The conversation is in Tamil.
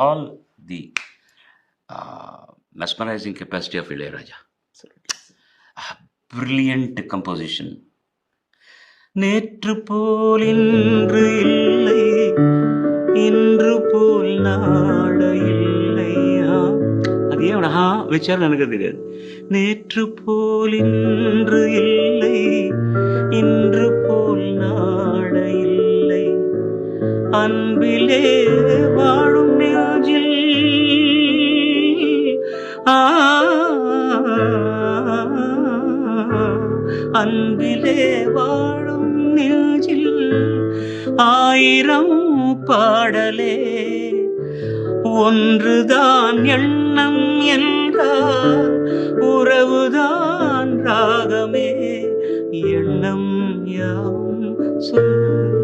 all the mesmerizing capacity of Ilayaraja. Brilliant composition. நேற்று போல் இன்று இல்லை, இன்று போல் நாளை இல்லை. அது ஏன் வச்சாலும் எனக்கு தெரியாது. நேற்று போல் இன்று இல்லை, இன்று போல் நாளை இல்லை. அன்பிலே வாழும் நெஞ்சில் அன்பிலே வாழும் நெஞ்சில் ஆயிரம் பாடலே ஒன்றுதான் எண்ணம் என்றால் உறவுதான் ராகமே. எண்ணம் யாவும் சொல்